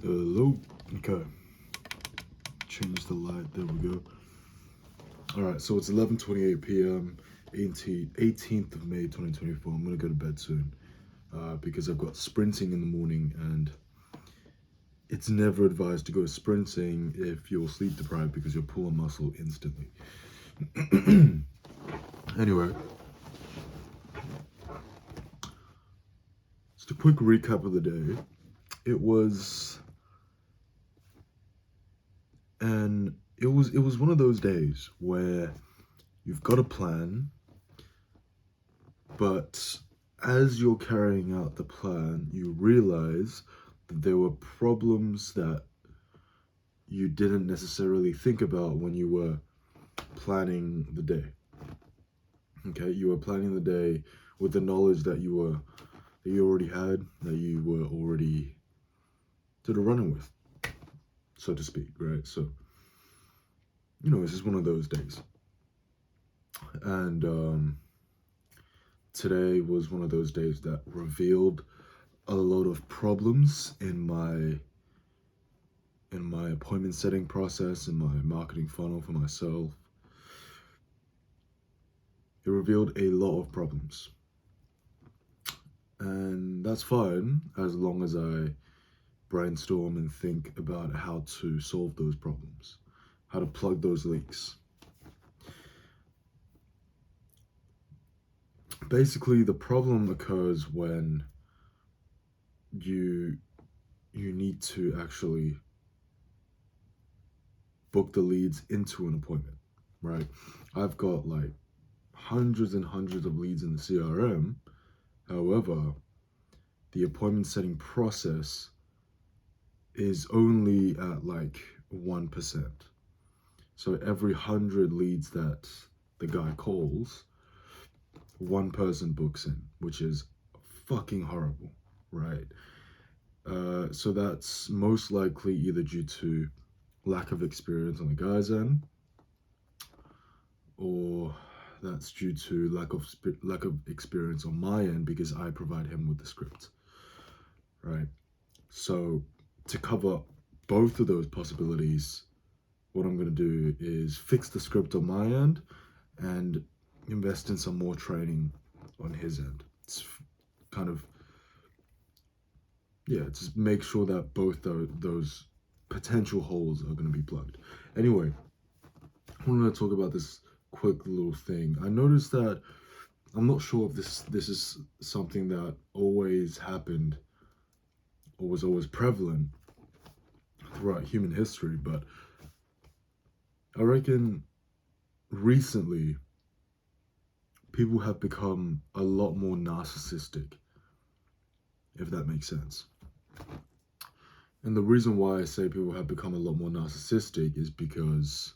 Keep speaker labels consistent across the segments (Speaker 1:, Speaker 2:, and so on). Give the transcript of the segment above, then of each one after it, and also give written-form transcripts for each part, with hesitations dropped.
Speaker 1: Hello. Okay. Change the light. There we go. All right. So it's 11:28 p.m. 18th of May 2024. I'm gonna go to bed soon because I've got sprinting in the morning, and it's never advised to go sprinting if you're sleep deprived because you'll pull a muscle instantly. Anyway, just a quick recap of the day. It was it was one of those days where you've got a plan, but as you're carrying out the plan, you realize that there were problems that you didn't necessarily think about when you were planning the day. Okay, you were planning the day with the knowledge that you already had, that you were already sort of running with, so to speak, right? So, it's just one of those days. And today was one of those days that revealed a lot of problems in my appointment setting process, in my marketing funnel for myself. It revealed a lot of problems. And that's fine as long as I brainstorm and think about how to solve those problems, how to plug those leaks. Basically, the problem occurs when you need to actually book the leads into an appointment, right? I've got like hundreds and hundreds of leads in the CRM. However, the appointment setting process is only at like 1%. So every 100 leads that the guy calls, one person books in, which is fucking horrible, right? So that's most likely either due to lack of experience on the guy's end, or that's due to lack of experience on my end because I provide him with the script, right? So to cover both of those possibilities, what I'm going to do is fix the script on my end and invest in some more training on his end. It's kind of, just make sure that both those potential holes are going to be plugged. Anyway, I want to talk about this quick little thing. I noticed that I'm not sure if this is something that always happened or was always prevalent throughout human history, but I reckon recently people have become a lot more narcissistic, if that makes sense. And the reason why I say people have become a lot more narcissistic is because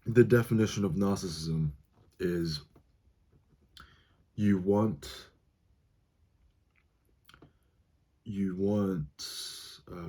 Speaker 1: the definition of narcissism is you want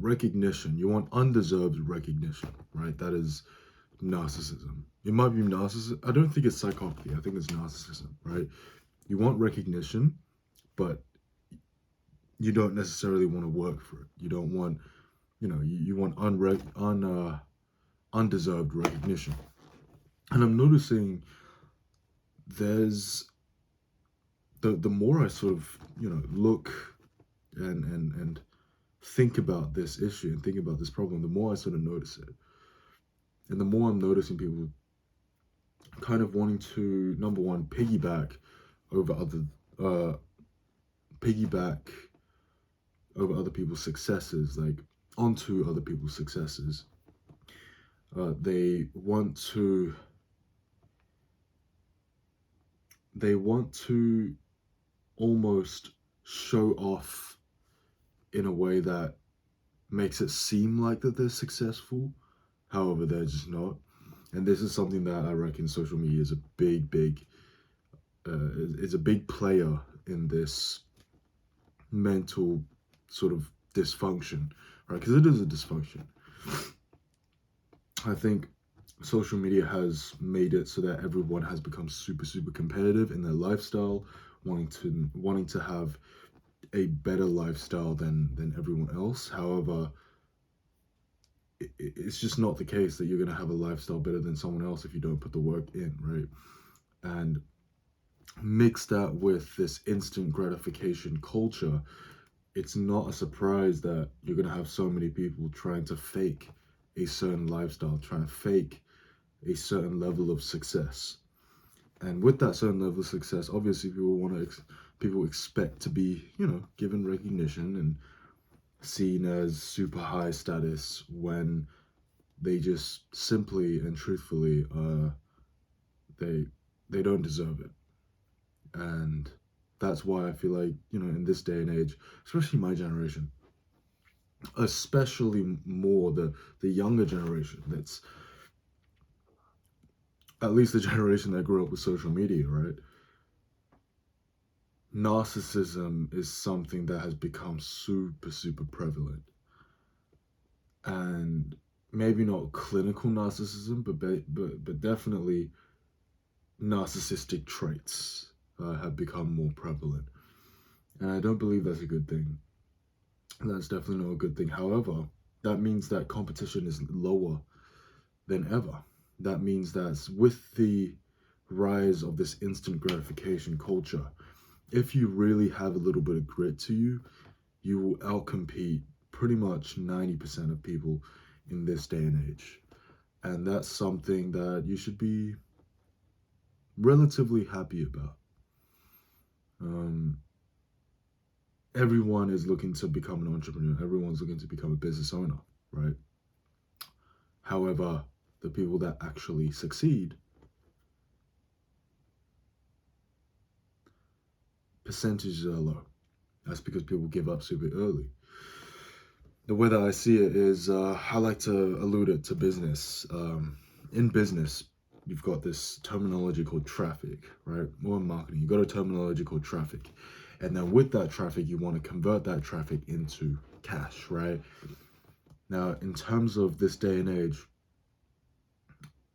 Speaker 1: recognition. You want undeserved recognition, right? That is narcissism. It might be narcissism. I don't think it's psychopathy. I think it's narcissism, right? You want recognition, but you don't necessarily want to work for it. You don't want, you want undeserved recognition. And I'm noticing there's the more I sort of, look and think about this issue and think about this problem, the more I sort of notice it. And the more I'm noticing people kind of wanting to, number one, piggyback over other people's successes, like onto other people's successes. They want to almost show off in a way that makes it seem like that they're successful. However, they're just not. And this is something that I reckon social media is a big player in this mental sort of dysfunction, right? Because it is a dysfunction. I think social media has made it so that everyone has become super competitive in their lifestyle, wanting to have a better lifestyle than everyone else. However, it's just not the case that you're going to have a lifestyle better than someone else if you don't put the work in, right? And mix that with this instant gratification culture, it's not a surprise that you're going to have so many people trying to fake a certain lifestyle, trying to fake a certain level of success. And with that certain level of success, obviously people expect to be, given recognition and seen as super high status when they just simply and truthfully they don't deserve it. And that's why I feel like, in this day and age, especially my generation, especially more the younger generation, that's at least the generation that grew up with social media, right? Narcissism is something that has become super, super prevalent. And maybe not clinical narcissism, but definitely narcissistic traits have become more prevalent. And I don't believe that's a good thing. That's definitely not a good thing. However, that means that competition is lower than ever. That means that with the rise of this instant gratification culture, if you really have a little bit of grit to you, you will outcompete pretty much 90% of people in this day and age. And that's something that you should be relatively happy about. Everyone is looking to become an entrepreneur. Everyone's looking to become a business owner, right? However, the people that actually succeed, percentages are low. That's because people give up super early. The way that I see it is, I like to allude it to business. In business, you've got this terminology called traffic, right? Or in marketing, you've got a terminology called traffic. And then with that traffic, you want to convert that traffic into cash, right? Now, in terms of this day and age,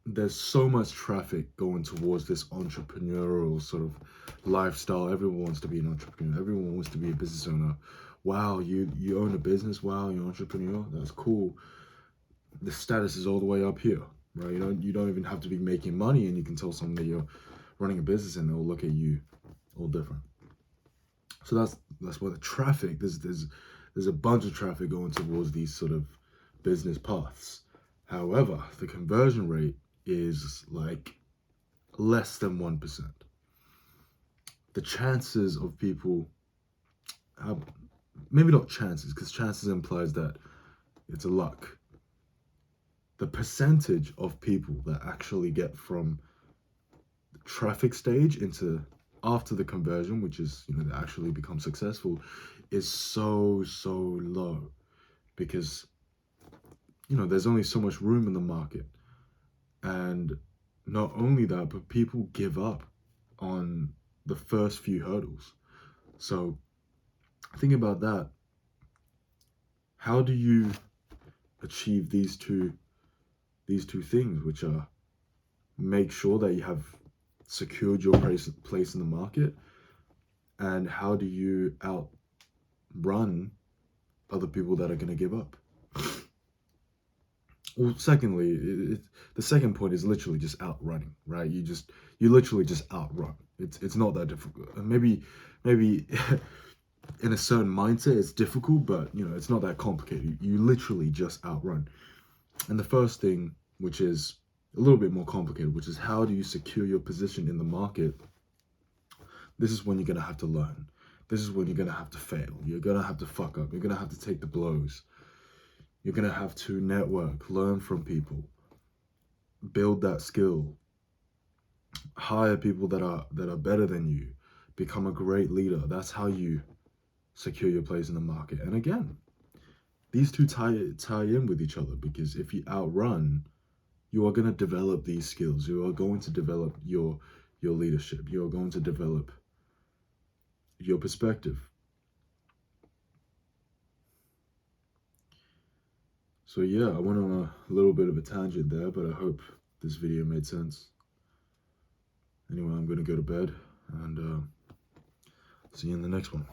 Speaker 1: there's so much traffic going towards this entrepreneurial sort of lifestyle. Everyone wants to be an entrepreneur. Everyone wants to be a business owner. Wow, you own a business. Wow, you're an entrepreneur. That's cool. The status is all the way up here, right? You don't even have to be making money, and you can tell someone that you're running a business, and they'll look at you all different. So that's why the traffic. There's a bunch of traffic going towards these sort of business paths. However, the conversion rate is like less than 1%. The chances of people have, maybe not chances, because chances implies that it's a luck. The percentage of people that actually get from the traffic stage into after the conversion, which is, they actually become successful, is so low, because there's only so much room in the market. And not only that, but people give up on the first few hurdles. So think about that. How do you achieve these two things, which are make sure that you have secured your place in the market, and how do you outrun other people that are going to give up? Well, secondly, the second point is literally just outrunning, right? You literally just outrun. It's not that difficult. Maybe in a certain mindset it's difficult, but it's not that complicated. You literally just outrun. And the first thing, which is a little bit more complicated, which is how do you secure your position in the market? This is when you're gonna have to learn. This is when you're gonna have to fail. You're gonna have to fuck up. You're gonna have to take the blows. You're going to have to network, learn from people, build that skill, hire people that are better than you, become a great leader. That's how you secure your place in the market. And again, these two tie in with each other, because if you outrun, you are going to develop these skills. You are going to develop your leadership. You are going to develop your perspective. So yeah, I went on a little bit of a tangent there, but I hope this video made sense. Anyway, I'm going to go to bed, and see you in the next one.